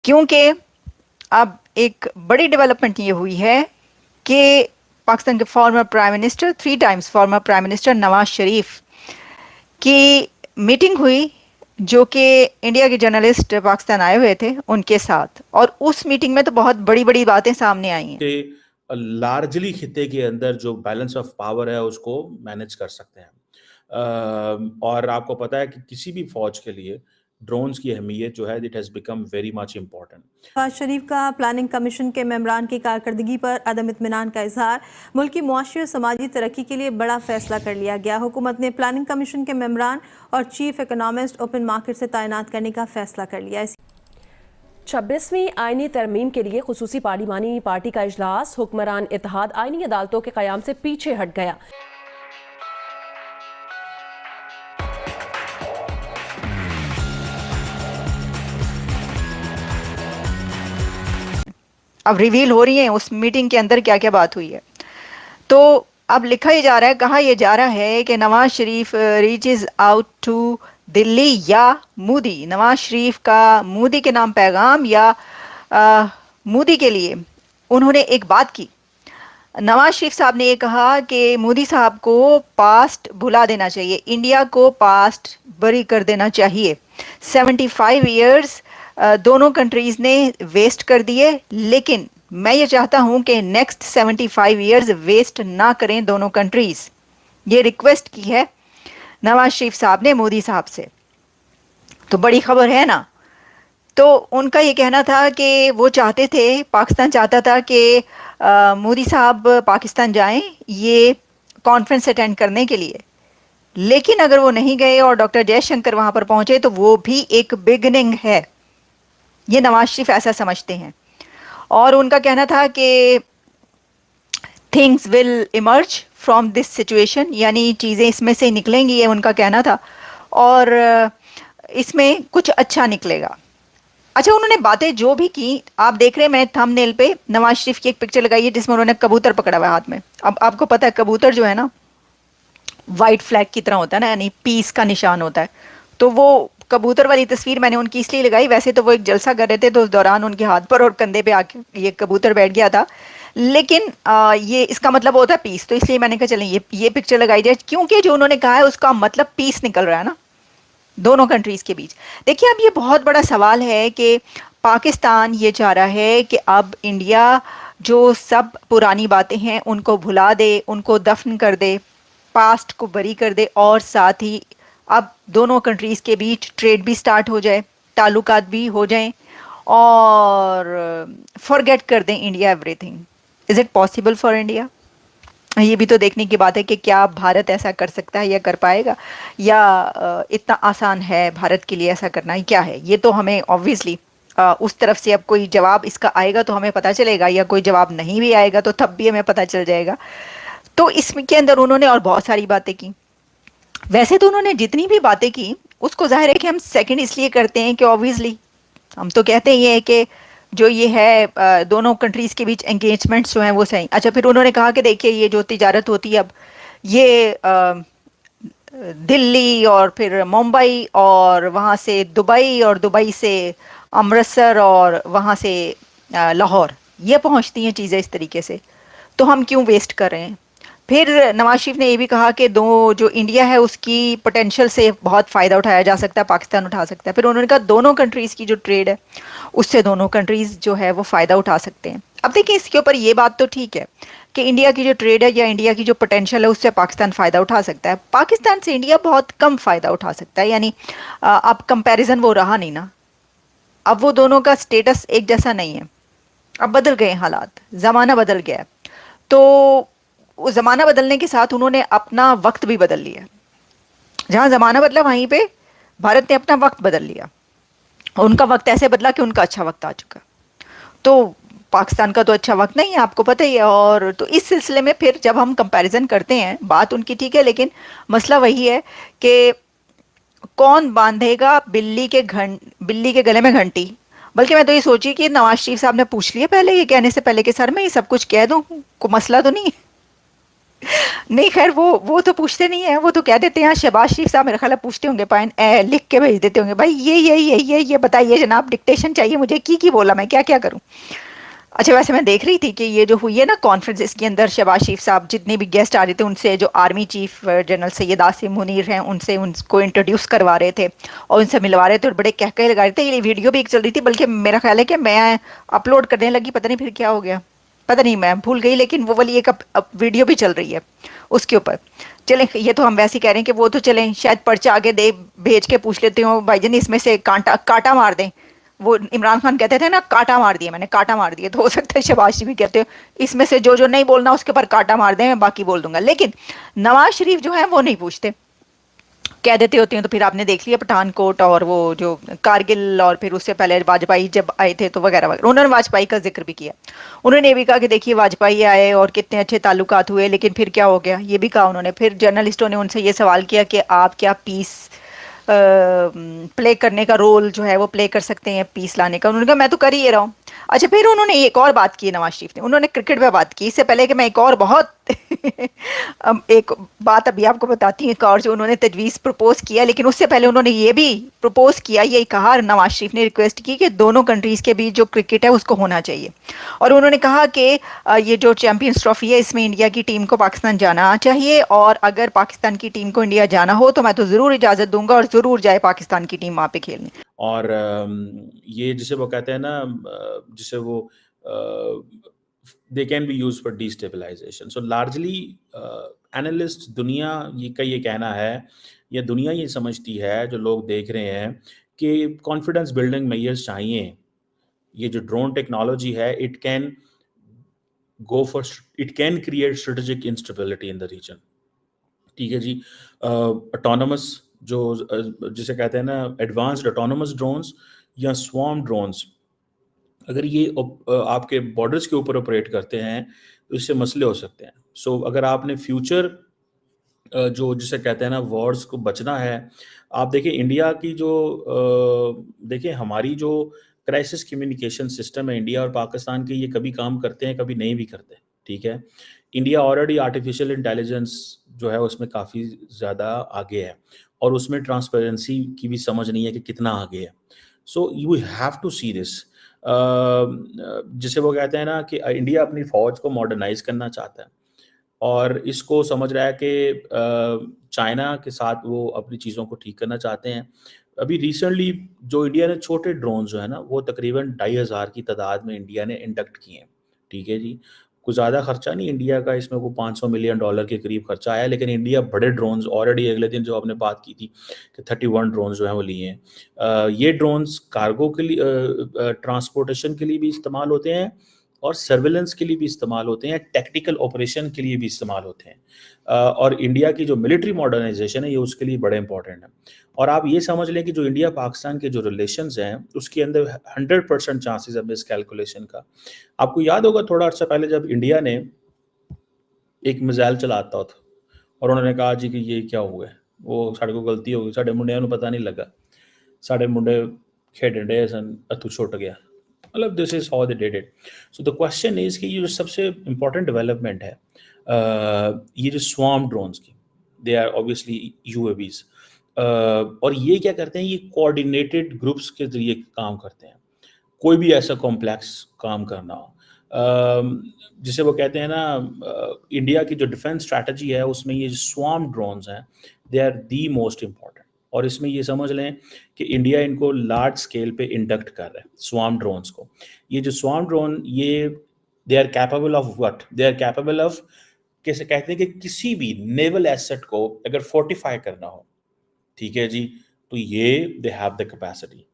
کیونکہ اب ایک بڑی ڈیولپمنٹ یہ ہوئی ہے کہ پاکستان کے former prime minister 3 times former prime minister Nawaz Sharif کی میٹنگ ہوئی جو کہ انڈیا کے جرنلسٹ پاکستان آئے ہوئے تھے ان کے ساتھ، اور اس میٹنگ میں تو بہت بڑی بڑی باتیں سامنے آئی ہیں کہ لارجلی خطے کے اندر جو بیلنس آف پاور ہے اس کو مینج کر سکتے ہیں، اور آپ کو پتا ہے کہ کسی بھی فوج کے لیے ڈرونز کی اہمیت جو ہے it has become very much important. Nawaz Sharif کا پلاننگ کمیشن کے ممبران کی کارکردگی پر عدم اطمینان کا اظہار۔ ملک کی معاشی اور سماجی ترقی کے لیے بڑا فیصلہ کر لیا گیا۔ حکومت نے پلاننگ کمیشن کے ممبران اور چیف اکنامسٹ اوپن مارکیٹ سے تعینات کرنے کا فیصلہ کر لیا۔ 26ویں آئینی ترمیم کے لیے خصوصی پارلیمانی پارٹی کا اجلاس، حکمران اتحاد آئینی عدالتوں کے قیام سے پیچھے ہٹ گیا۔ اب ریویل ہو رہی ہیں اس میٹنگ کے اندر کیا کیا بات ہوئی ہے۔ تو اب لکھا ہی جا رہا ہے، کہا یہ جا رہا ہے کہ Nawaz Sharif reaches out to دلی یا مودی، نواز شریف کا مودی کے نام پیغام یا مودی کے لیے انہوں نے ایک بات کی۔ نواز شریف صاحب نے یہ کہا کہ مودی صاحب کو پاسٹ بھلا دینا چاہیے، انڈیا کو پاسٹ بری کر دینا چاہیے۔ 75 ایئرز دونوں کنٹریز نے ویسٹ کر دیے، لیکن میں یہ چاہتا ہوں کہ نیکسٹ 75 ایئرز ویسٹ نہ کریں دونوں کنٹریز۔ یہ ریکویسٹ کی ہے نواز شریف صاحب نے مودی صاحب سے، تو بڑی خبر ہے نا۔ تو ان کا یہ کہنا تھا کہ وہ چاہتے تھے، پاکستان چاہتا تھا کہ مودی صاحب پاکستان جائیں یہ کانفرنس اٹینڈ کرنے کے لیے، لیکن اگر وہ نہیں گئے اور ڈاکٹر جے شنکر وہاں پر پہنچے تو وہ بھی ایک بگننگ ہے، یہ نواز شریف ایسا سمجھتے ہیں۔ اور ان کا کہنا تھا کہ things will emerge from this situation, یعنی چیزیں اس میں سے نکلیں گی، یہ ان کا کہنا تھا، اور اس میں کچھ اچھا نکلے گا۔ اچھا، انہوں نے باتیں جو بھی کی آپ دیکھ رہے ہیں، میں تھم نیل پہ نواز شریف کی ایک پکچر لگائی ہے جس میں انہوں نے کبوتر پکڑا ہوا ہے ہاتھ میں۔ اب آپ کو پتا ہے کبوتر جو ہے نا وائٹ فلیگ کی طرح ہوتا ہے نا، یعنی پیس کا نشان ہوتا ہے، تو وہ کبوتر والی تصویر میں نے ان کی اس لیے لگائی، ویسے تو وہ ایک جلسہ کر رہے تھے تو اس دوران ان کے ہاتھ پر اور کندھے پہ آ کے یہ کبوتر بیٹھ گیا تھا، لیکن یہ اس کا مطلب ہوتا ہے پیس، تو اس لیے میں نے کہا چلیں یہ پکچر لگائی جائے، کیونکہ جو انہوں نے کہا ہے اس کا مطلب پیس نکل رہا ہے نا دونوں کنٹریز کے بیچ۔ دیکھیے اب یہ بہت بڑا سوال ہے کہ پاکستان یہ چاہ رہا ہے کہ اب انڈیا جو سب پرانی باتیں ہیں ان کو بھلا دے، ان کو دفن کر دے، پاسٹ کو بری کر دے، اور ساتھ ہی اب دونوں کنٹریز کے بیچ ٹریڈ بھی سٹارٹ ہو جائے، تعلقات بھی ہو جائیں، اور فارگیٹ کر دیں India every thing. Is it possible for India? یہ بھی تو دیکھنے کی بات ہے کہ کیا بھارت ایسا کر سکتا ہے یا کر پائے گا، یا اتنا آسان ہے بھارت کے لیے ایسا کرنا، کیا ہے یہ تو ہمیں آبویسلی اس طرف سے اب کوئی جواب اس کا آئے گا تو ہمیں پتہ چلے گا، یا کوئی جواب نہیں بھی آئے گا تو تب بھی ہمیں پتہ چل جائے گا۔ تو اس کے اندر انہوں نے اور بہت ساری باتیں کی۔ ویسے تو انہوں نے جتنی بھی باتیں کی اس کو ظاہر ہے کہ ہم سیکنڈ اس لیے کرتے ہیں کہ آبویسلی ہم تو کہتے ہی ہیں کہ جو یہ ہے دونوں کنٹریز کے بیچ انگیجمنٹس جو ہیں وہ صحیح۔ اچھا، پھر انہوں نے کہا کہ دیکھیے یہ جو تجارت ہوتی ہے اب یہ دلی اور پھر ممبئی اور وہاں سے دبئی اور دبئی سے امرتسر اور وہاں سے لاہور، یہ پہنچتی ہیں چیزیں اس طریقے سے، تو ہم کیوں ویسٹ کر رہے ہیں؟ پھر نواز شریف نے یہ بھی کہا کہ جو انڈیا ہے اس کی پوٹینشیل سے بہت فائدہ اٹھایا جا سکتا ہے، پاکستان اٹھا سکتا ہے۔ پھر انہوں نے کہا دونوں کنٹریز کی جو ٹریڈ ہے اس سے دونوں کنٹریز جو ہے وہ فائدہ اٹھا سکتے ہیں۔ اب دیکھیں اس کے اوپر یہ بات تو ٹھیک ہے کہ انڈیا کی جو ٹریڈ ہے یا انڈیا کی جو پوٹینشیل ہے اس سے پاکستان فائدہ اٹھا سکتا ہے، پاکستان سے انڈیا بہت کم فائدہ اٹھا سکتا ہے، یعنی اب کمپیریزن وہ رہا نہیں نا، اب وہ دونوں کا سٹیٹس ایک جیسا نہیں ہے، اب بدل گئے حالات، زمانہ بدل گیا ہے۔ تو وہ زمانہ بدلنے کے ساتھ انہوں نے اپنا وقت بھی بدل لیا، جہاں زمانہ بدلا وہیں پہ بھارت نے اپنا وقت بدل لیا، ان کا وقت ایسے بدلا کہ ان کا اچھا وقت آ چکا، تو پاکستان کا تو اچھا وقت نہیں ہے، آپ کو پتہ ہی ہے۔ اور تو اس سلسلے میں پھر جب ہم کمپیریزن کرتے ہیں بات ان کی ٹھیک ہے، لیکن مسئلہ وہی ہے کہ کون باندھے گا بلی کے گلے میں گھنٹی۔ بلکہ میں تو یہ سوچی کہ نواز شریف صاحب نے پوچھ لیا پہلے، یہ کہنے سے پہلے کہ سر میں یہ سب کچھ کہہ دوں، کوئی مسئلہ تو نہیں ہے۔ नहीं खैर वो तो पूछते नहीं है, वो तो कह देते हैं, शहबाज शरीफ साहब मेरा ख्याल है पूछते होंगे, लिख के भेज देते होंगे, भाई ये बताइए जनाब, डिक्टेशन चाहिए मुझे, की बोला मैं क्या क्या करूं। अच्छा वैसे मैं देख रही थी कि ये जो हुई है ना कॉन्फ्रेंस, इसके अंदर शहबाज शरीफ साहब जितने भी गेस्ट आ रहे थे उनसे, जो army chief general Syed Asim Munir हैं उनसे उनको इंट्रोड्यूस करवा रहे थे और उनसे मिलवा रहे थे और बड़े कहके लगा रहे थे। ये वीडियो भी एक चल रही थी, बल्कि मेरा ख्याल है कि मैं अपलोड करने लगी, पता नहीं फिर क्या हो गया, पता नहीं मैं भूल गई, लेकिन वो वाली एक अब वीडियो भी चल रही है उसके ऊपर। चलें, ये तो हम वैसे ही कह रहे हैं कि वो तो चलें शायद पर्चा आगे दे भेज के पूछ लेते हो भाईजान इसमें से काटा मार दें। वो इमरान खान कहते थे ना, काटा मार दिया मैंने, काटा मार दिया, तो हो सकता है शहबाज शरीफ भी कहते हो इसमें से जो जो नहीं बोलना उसके ऊपर काटा मार दें, मैं बाकी बोल दूंगा। लेकिन नवाज शरीफ जो है वो नहीं पूछते, कह देते होते हैं। तो फिर आपने देख लिया पठानकोट और वो जो कारगिल, और फिर उससे पहले वाजपेयी जब आए थे तो वगैरह वगैरह, उन्होंने वाजपेयी का जिक्र भी किया। उन्होंने ये भी कहा कि देखिए वाजपेयी आए और कितने अच्छे ताल्लुकात हुए, लेकिन फिर क्या हो गया, ये भी कहा उन्होंने। फिर जर्नलिस्टों ने उनसे ये सवाल किया कि आप क्या पीस प्ले करने का रोल जो है वो प्ले कर सकते हैं पीस लाने का। उन्होंने कहा मैं तो कर ही रहा हूँ। अच्छा फिर उन्होंने एक और बात की नवाज शरीफ ने, उन्होंने क्रिकेट पे बात की। इससे पहले कि मैं एक और बहुत एक बात अभी आपको बताती हूँ, एक और जो उन्होंने तजवीज़ प्रपोज किया, लेकिन उससे पहले उन्होंने ये भी प्रपोज किया, ये कहा नवाज शरीफ ने, रिक्वेस्ट की कि दोनों कंट्रीज़ के बीच जो क्रिकेट है उसको होना चाहिए। और उन्होंने कहा कि ये जो चैंपियंस ट्रॉफी है इसमें इंडिया की टीम को पाकिस्तान जाना चाहिए, और अगर पाकिस्तान की टीम को इंडिया जाना हो तो मैं तो ज़रूर इजाज़त दूंगा और ज़रूर जाए पाकिस्तान की टीम वहाँ पे खेलने। और ये जिसे वो कहते हैं ना, जिसे वो they can be use for destabilisation. So largely analyst दुनिया ये कहना है, या दुनिया ये समझती है, जो लोग देख रहे हैं, कि कॉन्फिडेंस बिल्डिंग मेजर्स चाहिए। ये जो ड्रोन टेक्नोलॉजी है, it can create strategic instability in the region. ठीक है जी। ऑटोनमस जो जिसे कहते हैं ना एडवांस्ड ऑटोनमस ड्रोन्स या स्वॉर्म ड्रोन्स, अगर ये आपके बॉर्डर्स के ऊपर ऑपरेट करते हैं तो इससे मसले हो सकते हैं। सो अगर आपने फ्यूचर जो जिसे कहते हैं ना वॉर्स को बचना है, आप देखिए इंडिया की जो देखिए हमारी जो क्राइसिस कम्युनिकेशन सिस्टम है इंडिया और पाकिस्तान के, ये कभी काम करते हैं कभी नहीं भी करते। ठीक है, इंडिया ऑलरेडी आर्टिफिशियल इंटेलिजेंस जो है उसमें काफ़ी ज़्यादा आगे है, और उसमें ट्रांसपेरेंसी की भी समझ नहीं है कि कितना आगे है। So you have to see this. जिसे वो कहते हैं ना कि इंडिया अपनी फ़ौज को मॉडर्नाइज करना चाहता है, और इसको समझ रहा है कि चाइना के साथ वो अपनी चीज़ों को ठीक करना चाहते हैं। अभी रिसेंटली जो इंडिया ने छोटे ड्रोन जो है ना, वो तकरीबन 2500 की तादाद में इंडिया ने इंडक्ट किए हैं। ठीक है जी, कुछ ज़्यादा खर्चा नहीं इंडिया का इसमें, वो $500 मिलियन के करीब खर्चा आया, लेकिन इंडिया बड़े ड्रोन्स ऑलरेडी, अगले दिन जो आपने बात की थी कि 31 ड्रोन्स जो हैं वो लिए हैं। ये ड्रोन्स कार्गो के लिए, ट्रांसपोर्टेशन के लिए भी इस्तेमाल होते हैं, और सर्विलेंस के लिए भी इस्तेमाल होते हैं, टेक्निकल ऑपरेशन के लिए भी इस्तेमाल होते हैं। और इंडिया की जो मिलिट्री मॉडर्नाइजेशन है ये उसके लिए बड़े इंपॉर्टेंट है। और आप ये समझ लें कि जो इंडिया पाकिस्तान के जो रिलेशंस हैं उसके अंदर 100% चांसेस है इस कैलकुलेशन का। आपको याद होगा थोड़ा अर्सा पहले जब इंडिया ने एक मिसाइल चलाता था और उन्होंने कहा जी कि ये क्या हुआ है, वो साढ़े को गलती हो गई, साढ़े मुंडिया पता नहीं लगा, साढ़े मुंडे खेडन डे सन अथू छुट गया। मतलब this is how they did it. So the question is कि ये जो सबसे इम्पोर्टेंट डेवलपमेंट है, ये जो स्वॉर्म ड्रोन्स की, दे आर ऑब्वियसली यूएवीज, और ये क्या करते हैं, ये कोऑर्डिनेटेड ग्रुप्स के जरिए काम करते हैं। कोई भी ऐसा कॉम्प्लेक्स काम करना हो, जिसे वो कहते हैं ना, इंडिया की जो डिफेंस स्ट्रैटेजी है उसमें ये स्वॉर्म ड्रोन्स हैं, they are the most important. और इसमें ये समझ लें कि इंडिया इनको लार्ज स्केल पे इंडक्ट कर रहा है स्वॉर्म ड्रोन्स को। ये जो स्वॉर्म ड्रोन, ये they are capable of what, they are capable of, कैसे कहते हैं कि किसी भी नेवल एसेट को अगर फोर्टिफाई करना हो, ठीक है जी, तो ये दे हैव द कैपेसिटी।